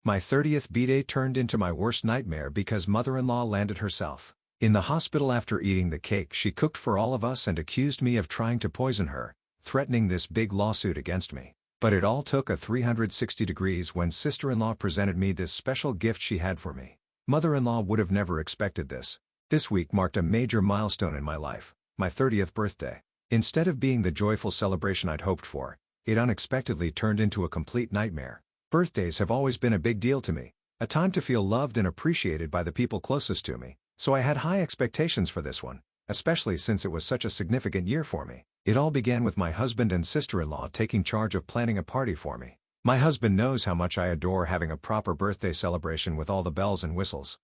My 30th Bday turned into my worst nightmare because mother-in-law landed herself in the hospital after eating the cake she cooked for all of us and accused me of trying to poison her, threatening this big lawsuit against me. But it all took a 360 degrees when sister-in-law presented me this special gift she had for me. Mother-in-law would have never expected this. This week marked a major milestone in my life, my 30th birthday. Instead of being the joyful celebration I'd hoped for, it unexpectedly turned into a complete nightmare. Birthdays have always been a big deal to me, a time to feel loved and appreciated by the people closest to me, so I had high expectations for this one, especially since it was such a significant year for me. It all began with my husband and sister-in-law taking charge of planning a party for me. My husband knows how much I adore having a proper birthday celebration with all the bells and whistles.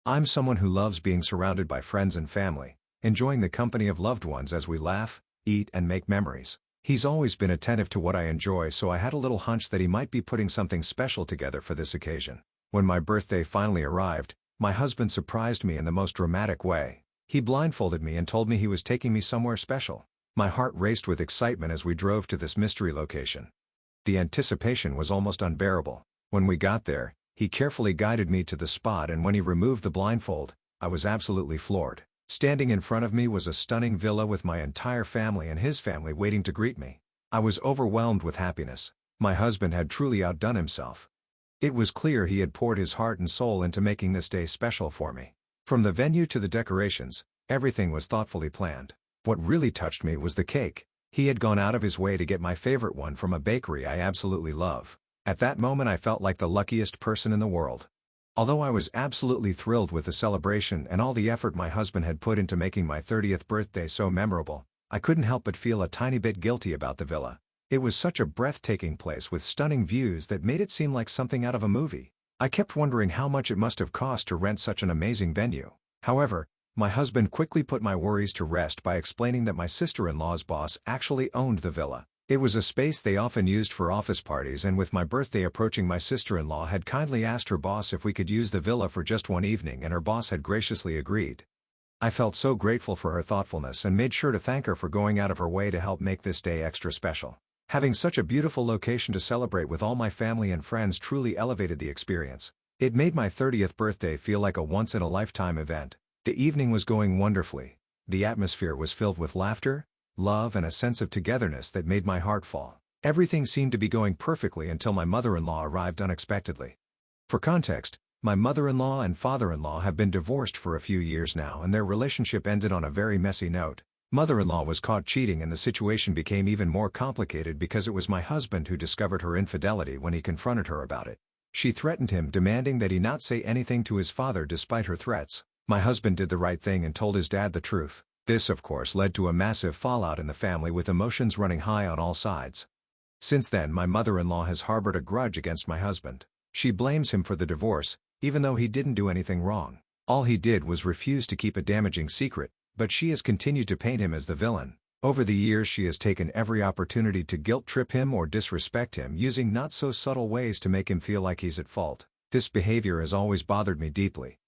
I'm someone who loves being surrounded by friends and family, enjoying the company of loved ones as we laugh, eat and make memories. He's always been attentive to what I enjoy, so I had a little hunch that he might be putting something special together for this occasion. When my birthday finally arrived, my husband surprised me in the most dramatic way. He blindfolded me and told me he was taking me somewhere special. My heart raced with excitement as we drove to this mystery location. The anticipation was almost unbearable. When we got there, he carefully guided me to the spot, and when he removed the blindfold, I was absolutely floored. Standing in front of me was a stunning villa with my entire family and his family waiting to greet me. I was overwhelmed with happiness. My husband had truly outdone himself. It was clear he had poured his heart and soul into making this day special for me. From the venue to the decorations, everything was thoughtfully planned. What really touched me was the cake. He had gone out of his way to get my favorite one from a bakery I absolutely love. At that moment I felt like the luckiest person in the world. Although I was absolutely thrilled with the celebration and all the effort my husband had put into making my 30th birthday so memorable, I couldn't help but feel a tiny bit guilty about the villa. It was such a breathtaking place with stunning views that made it seem like something out of a movie. I kept wondering how much it must have cost to rent such an amazing venue. However, my husband quickly put my worries to rest by explaining that my sister-in-law's boss actually owned the villa. It was a space they often used for office parties, and with my birthday approaching, my sister-in-law had kindly asked her boss if we could use the villa for just one evening, and her boss had graciously agreed. I felt so grateful for her thoughtfulness and made sure to thank her for going out of her way to help make this day extra special. Having such a beautiful location to celebrate with all my family and friends truly elevated the experience. It made my 30th birthday feel like a once-in-a-lifetime event. The evening was going wonderfully. The atmosphere was filled with laughter, love and a sense of togetherness that made my heart fall. Everything seemed to be going perfectly until my mother-in-law arrived unexpectedly. For context, my mother-in-law and father-in-law have been divorced for a few years now, and their relationship ended on a very messy note. Mother-in-law was caught cheating, and the situation became even more complicated because it was my husband who discovered her infidelity when he confronted her about it. She threatened him, demanding that he not say anything to his father despite her threats. My husband did the right thing and told his dad the truth. This, of course, led to a massive fallout in the family, with emotions running high on all sides. Since then, my mother-in-law has harbored a grudge against my husband. She blames him for the divorce, even though he didn't do anything wrong. All he did was refuse to keep a damaging secret, but she has continued to paint him as the villain. Over the years, she has taken every opportunity to guilt-trip him or disrespect him, using not-so-subtle ways to make him feel like he's at fault. This behavior has always bothered me deeply.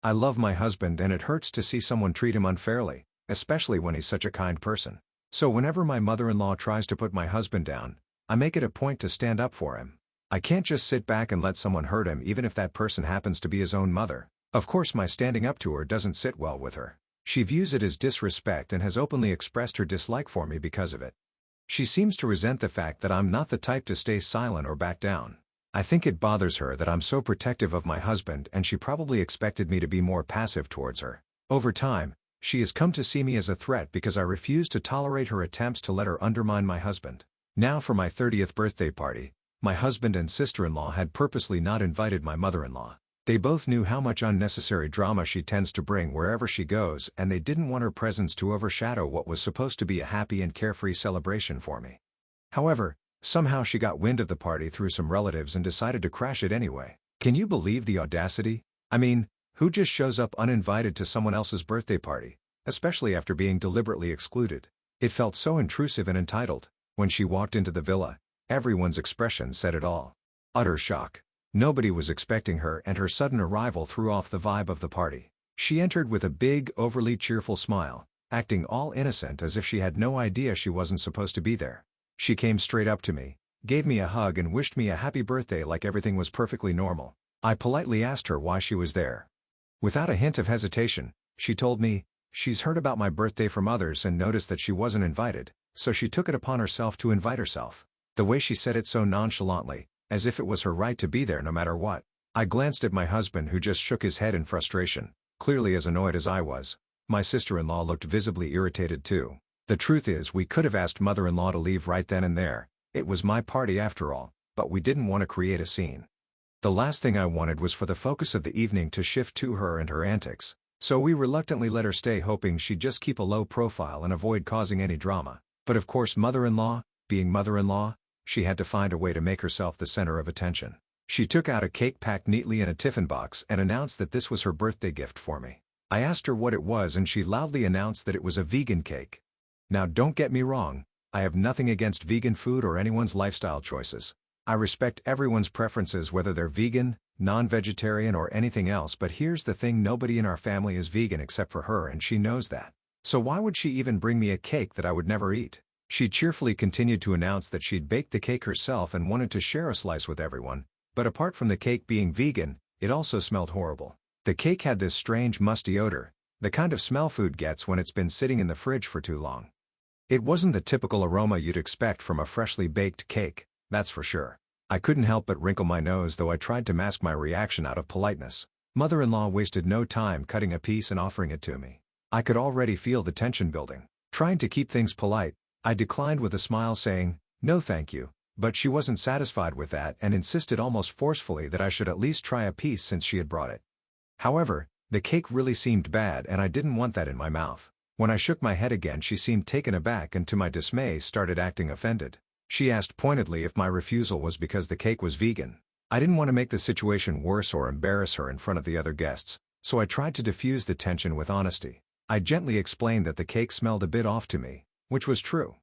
I love my husband, and it hurts to see someone treat him unfairly, especially when he's such a kind person. So whenever my mother-in-law tries to put my husband down, I make it a point to stand up for him. I can't just sit back and let someone hurt him, even if that person happens to be his own mother. Of course, my standing up to her doesn't sit well with her. She views it as disrespect and has openly expressed her dislike for me because of it. She seems to resent the fact that I'm not the type to stay silent or back down. I think it bothers her that I'm so protective of my husband, and she probably expected me to be more passive towards her. Over time, she has come to see me as a threat because I refuse to tolerate her attempts to let her undermine my husband. Now, for my 30th birthday party, my husband and sister-in-law had purposely not invited my mother-in-law. They both knew how much unnecessary drama she tends to bring wherever she goes, and they didn't want her presence to overshadow what was supposed to be a happy and carefree celebration for me. However, somehow she got wind of the party through some relatives and decided to crash it anyway. Can you believe the audacity? I mean, who just shows up uninvited to someone else's birthday party, especially after being deliberately excluded? It felt so intrusive and entitled. When she walked into the villa, everyone's expression said it all. Utter shock. Nobody was expecting her, and her sudden arrival threw off the vibe of the party. She entered with a big, overly cheerful smile, acting all innocent as if she had no idea she wasn't supposed to be there. She came straight up to me, gave me a hug and wished me a happy birthday like everything was perfectly normal. I politely asked her why she was there. Without a hint of hesitation, she told me, she's heard about my birthday from others and noticed that she wasn't invited, so she took it upon herself to invite herself. The way she said it so nonchalantly, as if it was her right to be there no matter what. I glanced at my husband who just shook his head in frustration, clearly as annoyed as I was. My sister-in-law looked visibly irritated too. The truth is we could have asked mother-in-law to leave right then and there. It was my party after all, but we didn't want to create a scene. The last thing I wanted was for the focus of the evening to shift to her and her antics, so we reluctantly let her stay hoping she'd just keep a low profile and avoid causing any drama. But of course mother-in-law, being mother-in-law, she had to find a way to make herself the center of attention. She took out a cake packed neatly in a tiffin box and announced that this was her birthday gift for me. I asked her what it was and she loudly announced that it was a vegan cake. Now don't get me wrong, I have nothing against vegan food or anyone's lifestyle choices. I respect everyone's preferences whether they're vegan, non-vegetarian or anything else, but here's the thing, nobody in our family is vegan except for her and she knows that. So why would she even bring me a cake that I would never eat? She cheerfully continued to announce that she'd baked the cake herself and wanted to share a slice with everyone, but apart from the cake being vegan, it also smelled horrible. The cake had this strange musty odor, the kind of smell food gets when it's been sitting in the fridge for too long. It wasn't the typical aroma you'd expect from a freshly baked cake, that's for sure. I couldn't help but wrinkle my nose, though I tried to mask my reaction out of politeness. Mother-in-law wasted no time cutting a piece and offering it to me. I could already feel the tension building. Trying to keep things polite, I declined with a smile saying, "No thank you," but she wasn't satisfied with that and insisted almost forcefully that I should at least try a piece since she had brought it. However, the cake really seemed bad and I didn't want that in my mouth. When I shook my head again she seemed taken aback and to my dismay started acting offended. She asked pointedly if my refusal was because the cake was vegan. I didn't want to make the situation worse or embarrass her in front of the other guests, so I tried to diffuse the tension with honesty. I gently explained that the cake smelled a bit off to me, which was true.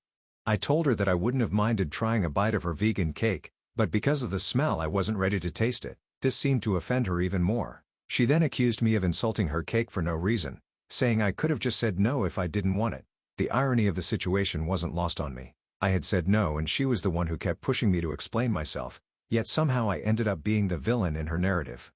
I told her that I wouldn't have minded trying a bite of her vegan cake, but because of the smell I wasn't ready to taste it. This seemed to offend her even more. She then accused me of insulting her cake for no reason, saying I could have just said no if I didn't want it. The irony of the situation wasn't lost on me. I had said no and she was the one who kept pushing me to explain myself, yet somehow I ended up being the villain in her narrative.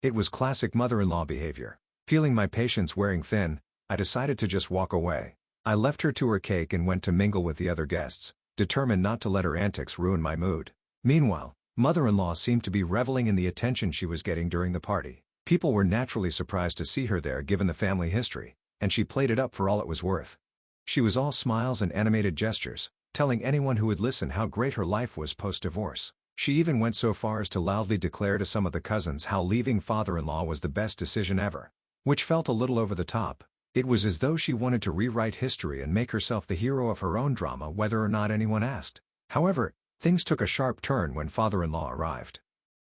It was classic mother-in-law behavior. Feeling my patience wearing thin, I decided to just walk away. I left her to her cake and went to mingle with the other guests, determined not to let her antics ruin my mood. Meanwhile, mother-in-law seemed to be reveling in the attention she was getting during the party. People were naturally surprised to see her there given the family history, and she played it up for all it was worth. She was all smiles and animated gestures, telling anyone who would listen how great her life was post-divorce. She even went so far as to loudly declare to some of the cousins how leaving father-in-law was the best decision ever. Which felt a little over the top. It was as though she wanted to rewrite history and make herself the hero of her own drama whether or not anyone asked. However, things took a sharp turn when father-in-law arrived.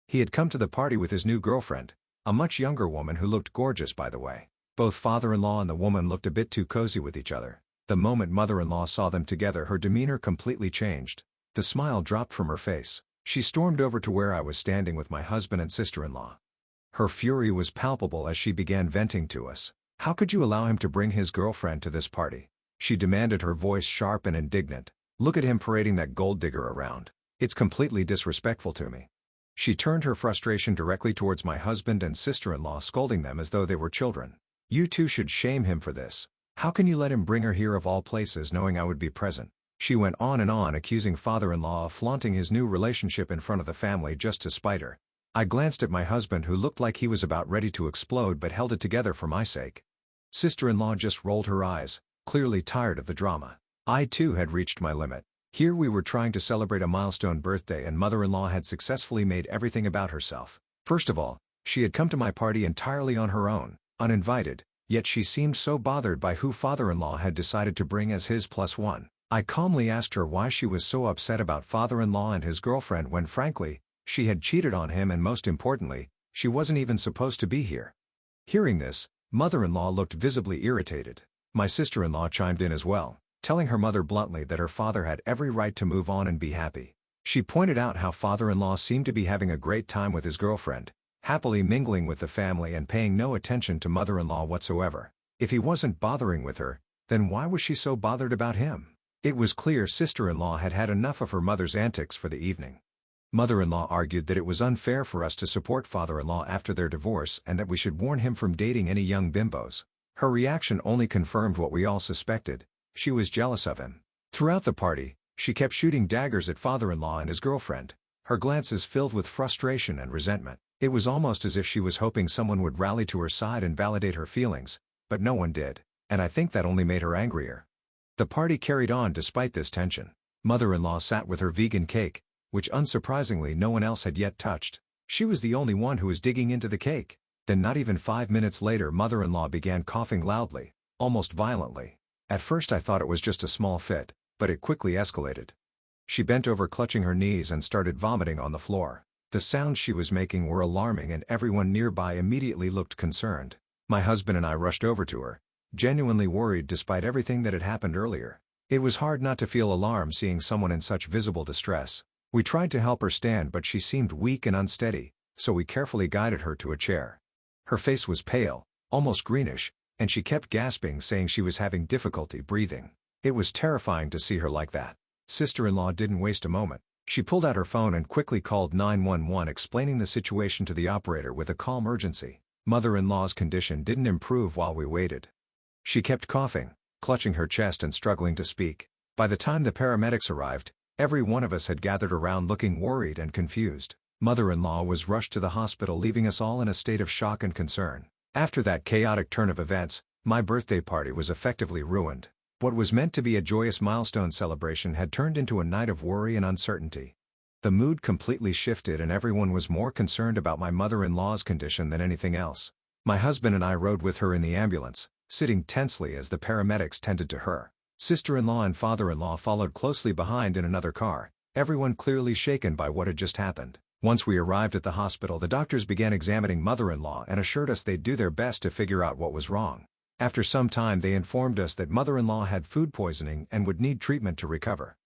He had come to the party with his new girlfriend, a much younger woman who looked gorgeous by the way. Both father-in-law and the woman looked a bit too cozy with each other. The moment mother-in-law saw them together her demeanor completely changed. The smile dropped from her face. She stormed over to where I was standing with my husband and sister-in-law. Her fury was palpable as she began venting to us. "How could you allow him to bring his girlfriend to this party?" she demanded, her voice sharp and indignant. "Look at him parading that gold digger around. It's completely disrespectful to me." She turned her frustration directly towards my husband and sister-in-law, scolding them as though they were children. "You two should shame him for this. How can you let him bring her here of all places knowing I would be present?" She went on and on, accusing father-in-law of flaunting his new relationship in front of the family just to spite her. I glanced at my husband who looked like he was about ready to explode but held it together for my sake. Sister-in-law just rolled her eyes, clearly tired of the drama. I too had reached my limit. Here we were trying to celebrate a milestone birthday and mother-in-law had successfully made everything about herself. First of all, she had come to my party entirely on her own, uninvited, yet she seemed so bothered by who father-in-law had decided to bring as his +1. I calmly asked her why she was so upset about father-in-law and his girlfriend when frankly, she had cheated on him and most importantly, she wasn't even supposed to be here. Hearing this, mother-in-law looked visibly irritated. My sister-in-law chimed in as well, telling her mother bluntly that her father had every right to move on and be happy. She pointed out how father-in-law seemed to be having a great time with his girlfriend, happily mingling with the family and paying no attention to mother-in-law whatsoever. If he wasn't bothering with her, then why was she so bothered about him? It was clear sister-in-law had had enough of her mother's antics for the evening. Mother-in-law argued that it was unfair for us to support father-in-law after their divorce and that we should warn him from dating any young bimbos. Her reaction only confirmed what we all suspected: she was jealous of him. Throughout the party, she kept shooting daggers at father-in-law and his girlfriend, her glances filled with frustration and resentment. It was almost as if she was hoping someone would rally to her side and validate her feelings, but no one did, and I think that only made her angrier. The party carried on despite this tension. Mother-in-law sat with her vegan cake, which unsurprisingly no one else had yet touched. She was the only one who was digging into the cake. Then not even 5 minutes later mother-in-law began coughing loudly, almost violently. At first I thought it was just a small fit, but it quickly escalated. She bent over clutching her knees and started vomiting on the floor. The sounds she was making were alarming and everyone nearby immediately looked concerned. My husband and I rushed over to her, genuinely worried despite everything that had happened earlier. It was hard not to feel alarm seeing someone in such visible distress. We tried to help her stand but she seemed weak and unsteady, so we carefully guided her to a chair. Her face was pale, almost greenish, and she kept gasping, saying she was having difficulty breathing. It was terrifying to see her like that. Sister-in-law didn't waste a moment. She pulled out her phone and quickly called 911, explaining the situation to the operator with a calm urgency. Mother-in-law's condition didn't improve while we waited. She kept coughing, clutching her chest and struggling to speak. By the time the paramedics arrived, every one of us had gathered around looking worried and confused. Mother-in-law was rushed to the hospital, leaving us all in a state of shock and concern. After that chaotic turn of events, my birthday party was effectively ruined. What was meant to be a joyous milestone celebration had turned into a night of worry and uncertainty. The mood completely shifted and everyone was more concerned about my mother-in-law's condition than anything else. My husband and I rode with her in the ambulance, sitting tensely as the paramedics tended to her. Sister-in-law and father-in-law followed closely behind in another car, everyone clearly shaken by what had just happened. Once we arrived at the hospital, the doctors began examining mother-in-law and assured us they'd do their best to figure out what was wrong. After some time they informed us that mother-in-law had food poisoning and would need treatment to recover.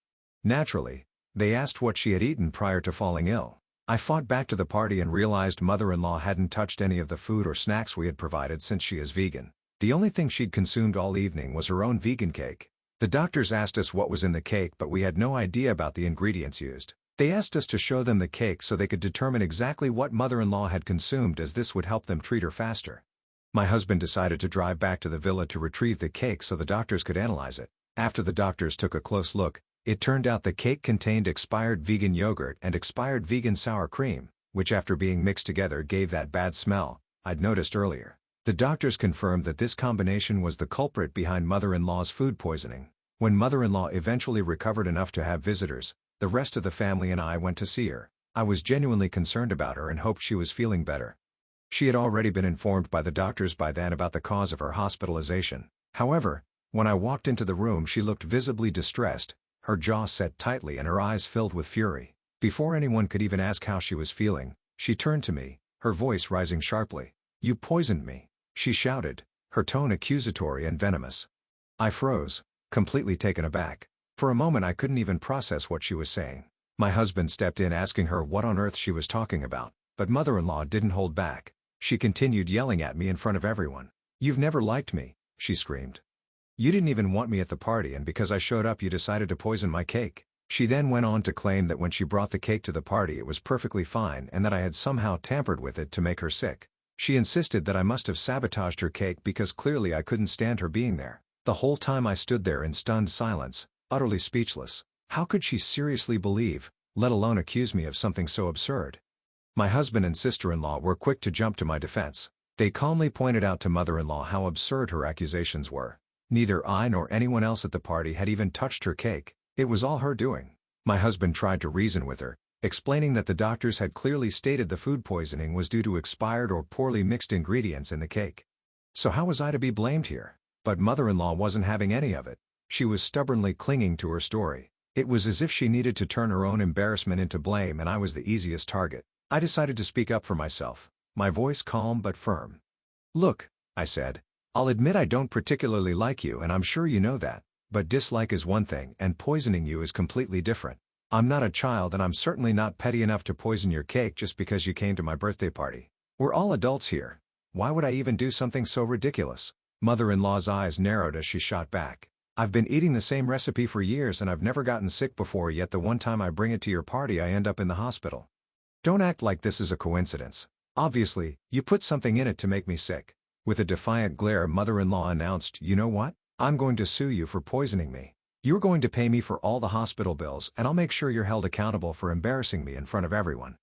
Naturally, they asked what she had eaten prior to falling ill. I fought back to the party and realized mother-in-law hadn't touched any of the food or snacks we had provided since she is vegan. The only thing she'd consumed all evening was her own vegan cake. The doctors asked us what was in the cake, but we had no idea about the ingredients used. They asked us to show them the cake so they could determine exactly what mother-in-law had consumed, as this would help them treat her faster. My husband decided to drive back to the villa to retrieve the cake so the doctors could analyze it. After the doctors took a close look, it turned out the cake contained expired vegan yogurt and expired vegan sour cream, which after being mixed together gave that bad smell I'd noticed earlier. The doctors confirmed that this combination was the culprit behind mother-in-law's food poisoning. When mother-in-law eventually recovered enough to have visitors, the rest of the family and I went to see her. I was genuinely concerned about her and hoped she was feeling better. She had already been informed by the doctors by then about the cause of her hospitalization. However, when I walked into the room she looked visibly distressed, her jaw set tightly and her eyes filled with fury. Before anyone could even ask how she was feeling, she turned to me, her voice rising sharply. "You poisoned me," she shouted, her tone accusatory and venomous. I froze, completely taken aback. For a moment I couldn't even process what she was saying. My husband stepped in asking her what on earth she was talking about, but mother-in-law didn't hold back. She continued yelling at me in front of everyone. "You've never liked me," she screamed. "You didn't even want me at the party, and because I showed up you decided to poison my cake." She then went on to claim that when she brought the cake to the party it was perfectly fine and that I had somehow tampered with it to make her sick. She insisted that I must have sabotaged her cake because clearly I couldn't stand her being there. The whole time I stood there in stunned silence, utterly speechless. How could she seriously believe, let alone accuse me of something so absurd? My husband and sister-in-law were quick to jump to my defense. They calmly pointed out to mother-in-law how absurd her accusations were. Neither I nor anyone else at the party had even touched her cake. It was all her doing. My husband tried to reason with her, explaining that the doctors had clearly stated the food poisoning was due to expired or poorly mixed ingredients in the cake. So how was I to be blamed here? But mother-in-law wasn't having any of it. She was stubbornly clinging to her story. It was as if she needed to turn her own embarrassment into blame, and I was the easiest target. I decided to speak up for myself, my voice calm but firm. "Look," I said, "I'll admit I don't particularly like you, and I'm sure you know that, but dislike is one thing and poisoning you is completely different. I'm not a child and I'm certainly not petty enough to poison your cake just because you came to my birthday party. We're all adults here. Why would I even do something so ridiculous?" Mother-in-law's eyes narrowed as she shot back. I've been eating the same recipe for years and I've never gotten sick before, yet the one time I bring it to your party I end up in the hospital. Don't act like this is a coincidence. Obviously, you put something in it to make me sick." With a defiant glare, mother-in-law announced, "You know what? I'm going to sue you for poisoning me. You're going to pay me for all the hospital bills and I'll make sure you're held accountable for embarrassing me in front of everyone."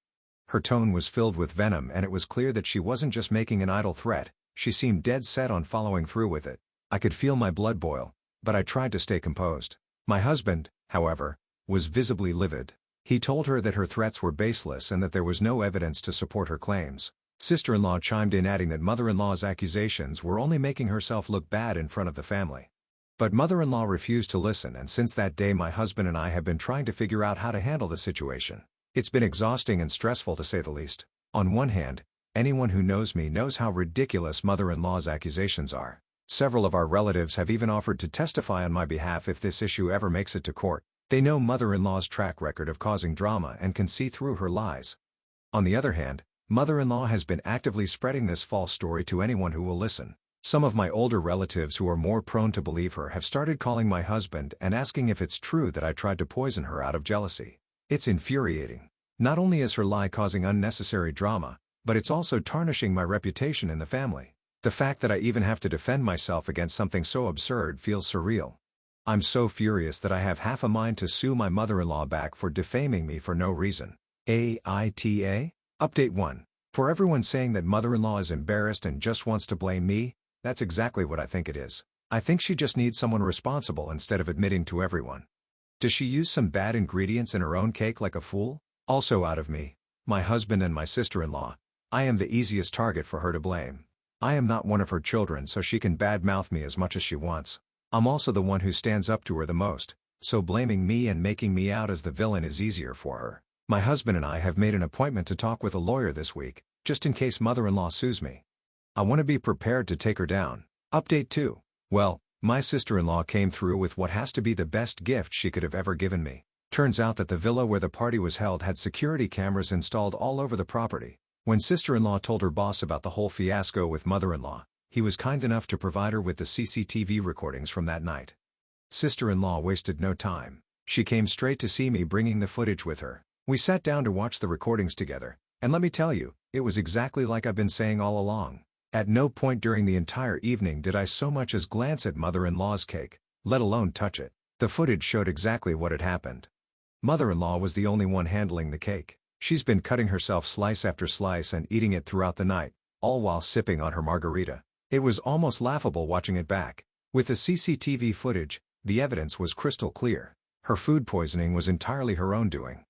Her tone was filled with venom and it was clear that she wasn't just making an idle threat, she seemed dead set on following through with it. I could feel my blood boil, but I tried to stay composed. My husband, however, was visibly livid. He told her that her threats were baseless and that there was no evidence to support her claims. Sister-in-law chimed in, adding that mother-in-law's accusations were only making herself look bad in front of the family. But mother-in-law refused to listen, and since that day my husband and I have been trying to figure out how to handle the situation. It's been exhausting and stressful to say the least. On one hand, anyone who knows me knows how ridiculous mother-in-law's accusations are. Several of our relatives have even offered to testify on my behalf if this issue ever makes it to court. They know mother-in-law's track record of causing drama and can see through her lies. On the other hand, mother-in-law has been actively spreading this false story to anyone who will listen. Some of my older relatives who are more prone to believe her have started calling my husband and asking if it's true that I tried to poison her out of jealousy. It's infuriating. Not only is her lie causing unnecessary drama, but it's also tarnishing my reputation in the family. The fact that I even have to defend myself against something so absurd feels surreal. I'm so furious that I have half a mind to sue my mother-in-law back for defaming me for no reason. AITA? Update 1. For everyone saying that mother-in-law is embarrassed and just wants to blame me, that's exactly what I think it is. I think she just needs someone responsible instead of admitting to everyone. Does she use some bad ingredients in her own cake like a fool? Also out of me, my husband and my sister-in-law. I am the easiest target for her to blame. I am not one of her children, so she can badmouth me as much as she wants. I'm also the one who stands up to her the most, so blaming me and making me out as the villain is easier for her. My husband and I have made an appointment to talk with a lawyer this week, just in case mother-in-law sues me. I want to be prepared to take her down. Update 2. Well, my sister-in-law came through with what has to be the best gift she could have ever given me. Turns out that the villa where the party was held had security cameras installed all over the property. When sister-in-law told her boss about the whole fiasco with mother-in-law, he was kind enough to provide her with the CCTV recordings from that night. Sister-in-law wasted no time. She came straight to see me, bringing the footage with her. We sat down to watch the recordings together, and let me tell you, it was exactly like I've been saying all along. At no point during the entire evening did I so much as glance at mother-in-law's cake, let alone touch it. The footage showed exactly what had happened. Mother-in-law was the only one handling the cake. She's been cutting herself slice after slice and eating it throughout the night, all while sipping on her margarita. It was almost laughable watching it back. With the CCTV footage, the evidence was crystal clear. Her food poisoning was entirely her own doing.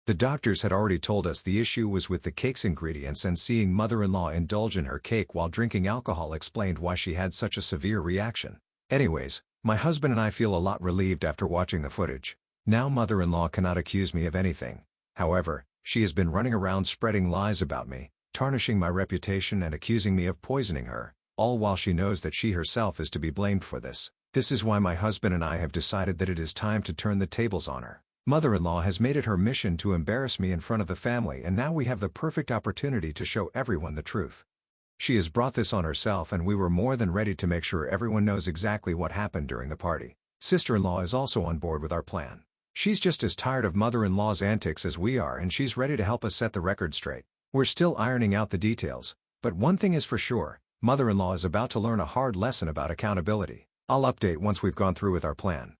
The doctors had already told us the issue was with the cake's ingredients, and seeing mother-in-law indulge in her cake while drinking alcohol explained why she had such a severe reaction. Anyways, my husband and I feel a lot relieved after watching the footage. Now mother-in-law cannot accuse me of anything. However, she has been running around spreading lies about me, tarnishing my reputation and accusing me of poisoning her, all while she knows that she herself is to be blamed for this. This is why my husband and I have decided that it is time to turn the tables on her. Mother-in-law has made it her mission to embarrass me in front of the family, and now we have the perfect opportunity to show everyone the truth. She has brought this on herself, and we were more than ready to make sure everyone knows exactly what happened during the party. Sister-in-law is also on board with our plan. She's just as tired of mother-in-law's antics as we are, and she's ready to help us set the record straight. We're still ironing out the details, but one thing is for sure, mother-in-law is about to learn a hard lesson about accountability. I'll update once we've gone through with our plan.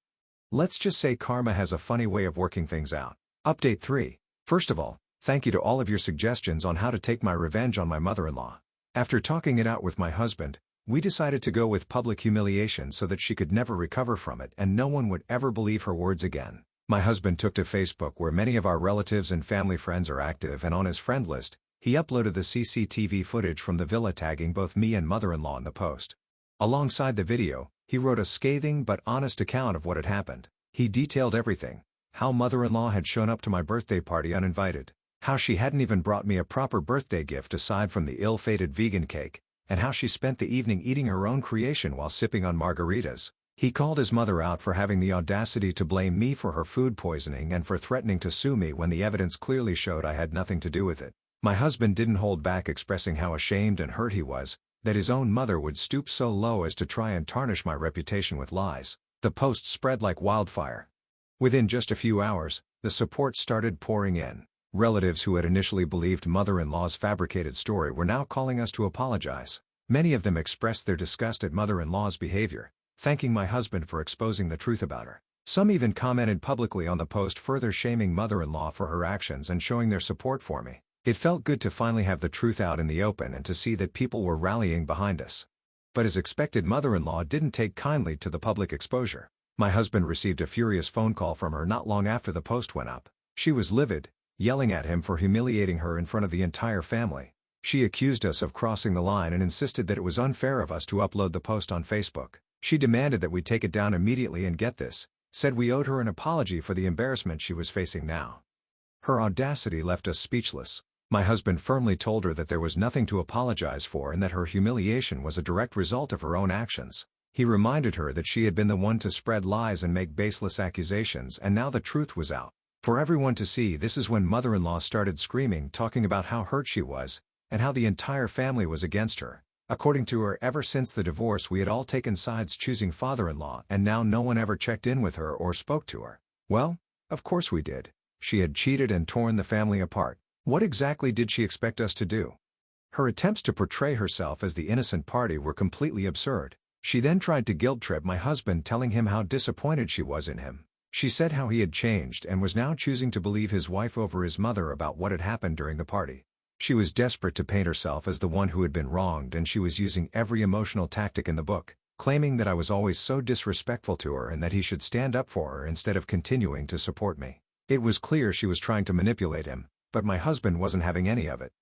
Let's just say karma has a funny way of working things out. Update 3. First of all, thank you to all of your suggestions on how to take my revenge on my mother-in-law. After talking it out with my husband, we decided to go with public humiliation so that she could never recover from it and no one would ever believe her words again. My husband took to Facebook, where many of our relatives and family friends are active, and on his friend list, he uploaded the CCTV footage from the villa, tagging both me and mother-in-law in the post. Alongside the video, he wrote a scathing but honest account of what had happened. He detailed everything: how mother-in-law had shown up to my birthday party uninvited, how she hadn't even brought me a proper birthday gift aside from the ill-fated vegan cake, and how she spent the evening eating her own creation while sipping on margaritas. He called his mother out for having the audacity to blame me for her food poisoning and for threatening to sue me when the evidence clearly showed I had nothing to do with it. My husband didn't hold back, expressing how ashamed and hurt he was that his own mother would stoop so low as to try and tarnish my reputation with lies. The post spread like wildfire. Within just a few hours, the support started pouring in. Relatives who had initially believed mother-in-law's fabricated story were now calling us to apologize. Many of them expressed their disgust at mother-in-law's behavior, thanking my husband for exposing the truth about her. Some even commented publicly on the post, further shaming mother-in-law for her actions and showing their support for me. It felt good to finally have the truth out in the open and to see that people were rallying behind us. But as expected, mother-in-law didn't take kindly to the public exposure. My husband received a furious phone call from her not long after the post went up. She was livid, yelling at him for humiliating her in front of the entire family. She accused us of crossing the line and insisted that it was unfair of us to upload the post on Facebook. She demanded that we take it down immediately and, get this, said we owed her an apology for the embarrassment she was facing now. Her audacity left us speechless. My husband firmly told her that there was nothing to apologize for and that her humiliation was a direct result of her own actions. He reminded her that she had been the one to spread lies and make baseless accusations, and now the truth was out for everyone to see. This is when mother-in-law started screaming, talking about how hurt she was, and how the entire family was against her. According to her, ever since the divorce we had all taken sides, choosing father-in-law, and now no one ever checked in with her or spoke to her. Well, of course we did. She had cheated and torn the family apart. What exactly did she expect us to do? Her attempts to portray herself as the innocent party were completely absurd. She then tried to guilt-trip my husband, telling him how disappointed she was in him. She said how he had changed and was now choosing to believe his wife over his mother about what had happened during the party. She was desperate to paint herself as the one who had been wronged, and she was using every emotional tactic in the book, claiming that I was always so disrespectful to her and that he should stand up for her instead of continuing to support me. It was clear she was trying to manipulate him, but my husband wasn't having any of it.